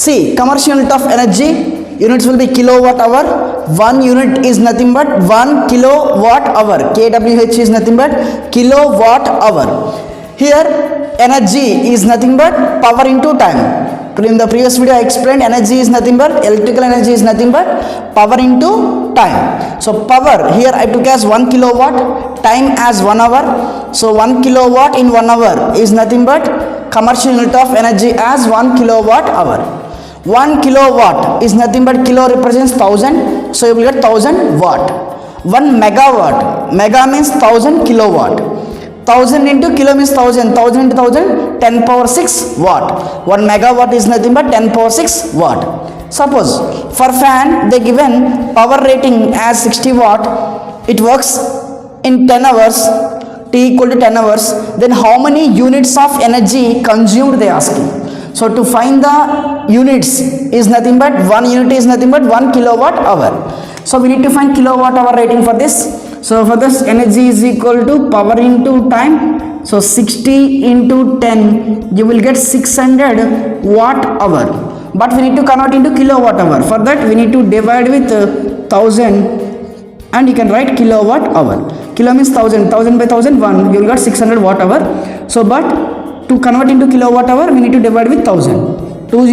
See, commercial unit of energy, units will be kilowatt hour. 1 unit is nothing but 1 kilowatt hour. kWh is nothing but kilowatt hour. Here energy is nothing but power into time. In the previous video I explained energy is nothing but, electrical energy is nothing but power into time. So power here I took as 1 kilowatt, time as 1 hour. So 1 kilowatt in 1 hour is nothing but commercial unit of energy as 1 kilowatt hour. 1 kilowatt is nothing but, kilo represents 1000, so you will get 1000 watt. 1 megawatt, mega means 1000 kilowatt. 1000 into kilo means 1000, 1000 into 1000, 10 power 6 watt. 1 megawatt is nothing but 10 power 6 watt. Suppose for fan they given power rating as 60 watt, it works in 10 hours, T equal to 10 hours, then how many units of energy consumed they asking. So to find the units is nothing but, 1 unit is nothing but 1 kilowatt hour. So we need to find kilowatt hour rating for this. So for this, energy is equal to power into time. So 60 into 10, you will get 600 watt hour. But we need to convert into kilowatt hour. For that we need to divide with 1000 and you can write kilowatt hour. Kilo means 1000, 1000 by 1000, 1, you will get 600 watt hour. So but to convert into kilowatt hour we need to divide with 1000. 2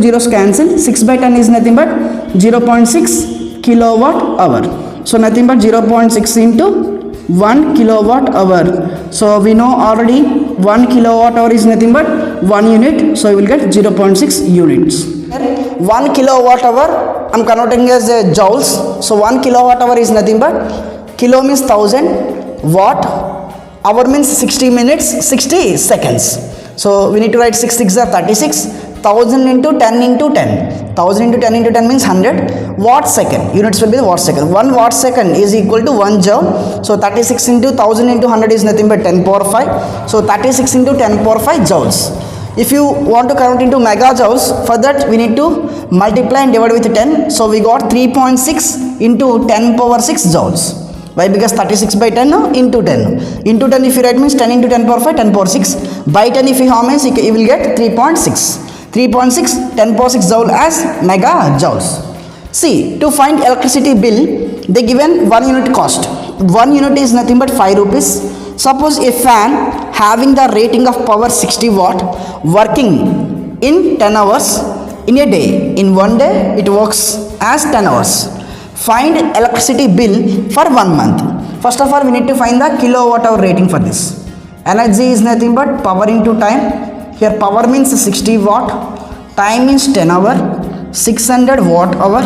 zeros cancel. 6 by 10 is nothing but 0.6 kilowatt hour. So nothing but 0.6 into 1 kilowatt hour. So we know already 1 kilowatt hour is nothing but 1 unit. So you will get 0.6 units. 1 kilowatt hour I am converting as joules. So 1 kilowatt hour is nothing but, kilo means 1000, watt, hour means 60 minutes, 60 seconds. So we need to write 6 6 are 36. 1000 into 10 into 10. 1000 into 10 into 10 means 100. Watt second. Units will be the watt second. 1 watt second is equal to 1 joule. So 36 into 1000 into 100 is nothing but 10 power 5. So 36 into 10 power 5 joules. If you want to convert into megajoules, for that we need to multiply and divide with 10. So we got 3.6 into 10 power 6 joules. Why? Because 36 by 10 into 10. Into 10 if you write means 10 into 10 power 5, 10 power 6. By 10 if you have means you will get 3.6. 3.6, 10 power 6 joule as megajoules. See, to find electricity bill, they given 1 unit cost. 1 unit is nothing but 5 rupees. Suppose a fan having the rating of power 60 watt working in 10 hours in a day. In one day it works as 10 hours. Find electricity bill for 1 month. First of all we need to find the kilowatt hour rating for this. Energy is nothing but power into time. Here power means 60 watt, time means 10 hour, 600 watt hour,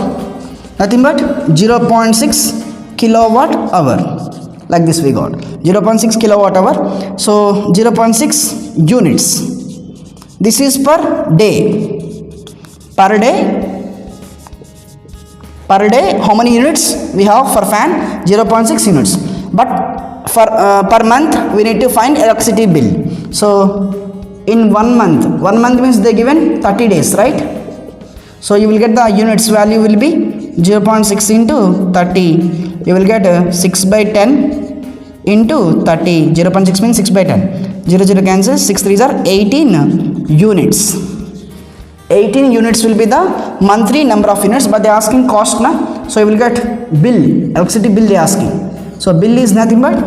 nothing but 0.6 kilowatt hour. Like this we got 0.6 kilowatt hour. So 0.6 units. This is per day. Per day how many units we have for fan? 0.6 units. But for per month we need to find electricity bill. So in 1 month means they given 30 days, right? So you will get the units value will be 0.6 into 30. You will get 6 by 10 into 30. 0.6 means 6 by 10. 0 0 cancels. 6 3s are 18 units. 18 units will be the monthly number of units, but they are asking cost na. So you will get bill, electricity bill they are asking. So bill is nothing but,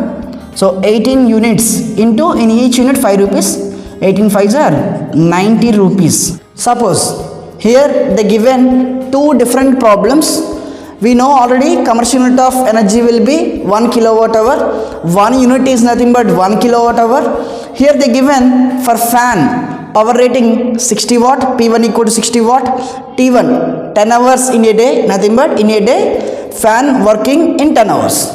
so 18 units into, in each unit 5 rupees. 18 5s are 90 rupees. Suppose here they given 2 different problems. We know already commercial unit of energy will be 1 kilowatt hour. 1 unit is nothing but 1 kilowatt hour. Here they given for fan power rating 60 watt, P1 equal to 60 watt, T1 10 hours in a day, nothing but in a day fan working in 10 hours.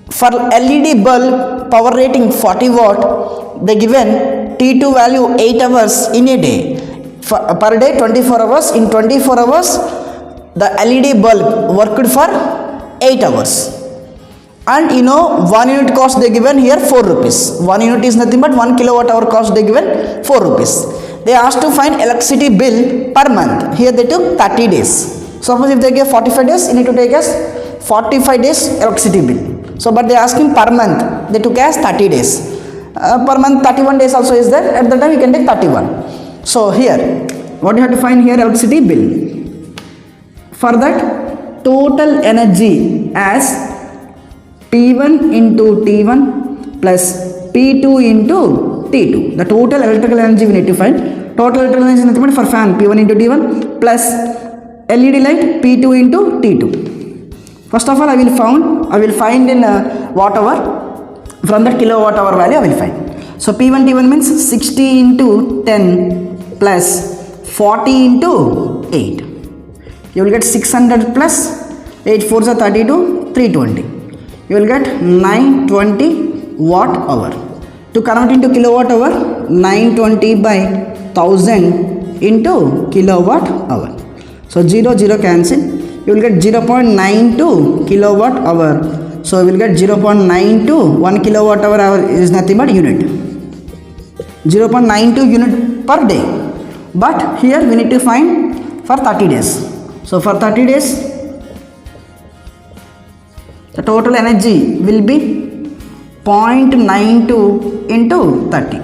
For LED bulb power rating 40 watt, they given T2 value 8 hours in a day. Per day 24 hours. In 24 hours the LED bulb worked for 8 hours. And you know 1 unit cost they given here 4 rupees. 1 unit is nothing but 1 kilowatt hour cost they given 4 rupees. They asked to find electricity bill per month. Here they took 30 days. Suppose if they give 45 days, you need to take as 45 days electricity bill. So but they are asking per month, they took as 30 days. Per month 31 days also is there. At that time you can take 31. So here what you have to find here? Electricity bill. For that, total energy as P1 into T1 plus P2 into T2. The total electrical energy we need to find. Total electrical energy is nothing but for fan P1 into T1 plus LED light P2 into T2. First of all, I will find in watt hour. From the kilowatt hour value I will find. So P1 T1 means 60 into 10 plus 40 into 8. You will get 600 plus 8 4s are 32, 320. You will get 920 watt hour. To convert into kilowatt hour, 920 by 1000 into kilowatt hour. So 0 cancel. You will get 0.92 kilowatt hour. So we will get 0.92. 1 kilowatt hour is nothing but unit. 0.92 unit per day. But here we need to find for 30 days. So for 30 days, the total energy will be 0.92 into 30.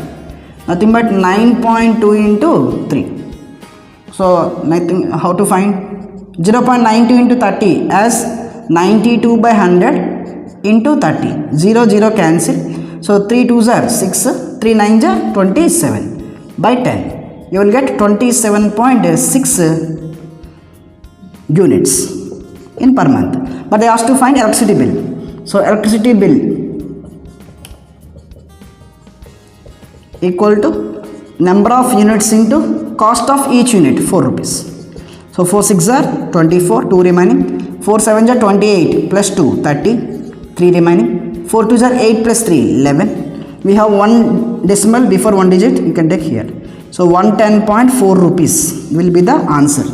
Nothing but 9.2 into 3. So nothing. How to find 0.92 into 30 as 92 by 100 into 30. 0 cancel. So 3 2s are 6, 3 9s are 27 by 10. You will get 27.6 units in per month. But they asked to find electricity bill. So electricity bill equal to number of units into cost of each unit, 4 rupees. So 4 6 are 24, 2 remaining. 4 7 are 28 plus 2, 30, 3 remaining. 4 2s are 8 plus 3, 11. We have one decimal before one digit, you can take here. So 110.4 rupees will be the answer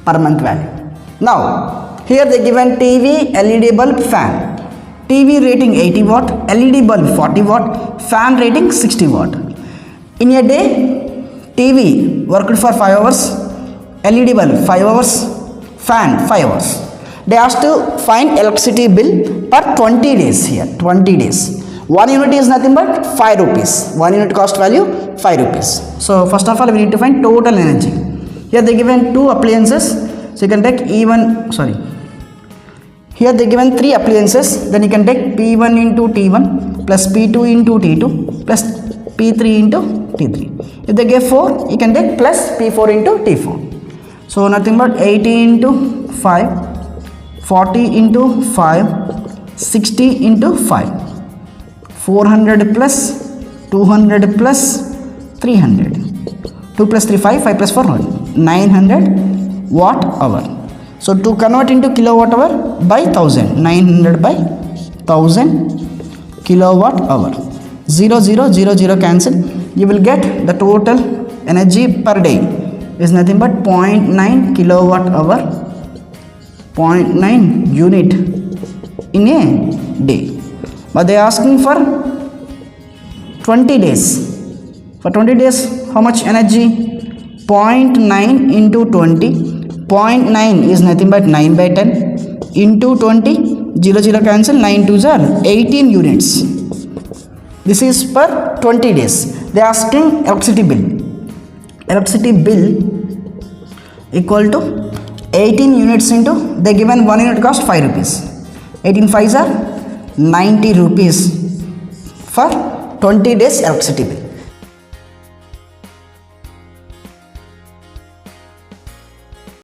per month value. Now here they given TV, LED bulb, fan. TV rating 80 watt, LED bulb 40 watt, fan rating 60 watt. In a day, TV worked for 5 hours, LED bulb 5 hours, fan 5 hours. They asked to find electricity bill per 20 days here, 20 days. 1 unit is nothing but 5 rupees. 1 unit cost value 5 rupees. So first of all, we need to find total energy. Here they given 2 appliances. So you can take here they given 3 appliances. Then you can take P1 into T1 plus P2 into T2 plus P3 into T3. If they give 4, you can take plus P4 into T4. So nothing but 80 into 5, 40 into 5, 60 into 5, 400 plus 200 plus 300. 2 plus 3 5, 5 plus 4 900 watt hour. So to convert into kilowatt hour by 1000, 900 by 1000 kilowatt hour. 0 cancel. You will get the total energy per day is nothing but 0.9 kilowatt hour, 0.9 unit in a day. But they are asking for 20 days. For 20 days, how much energy? 0.9 into 20. 0.9 is nothing but 9 by 10 into 20. 0 cancel. 9 2s are 18 units. This is per 20 days. They are asking electricity bill. Electricity bill equal to 18 units into, they given 1 unit cost 5 rupees. 18 5s are 90 rupees for 20 days electricity bill.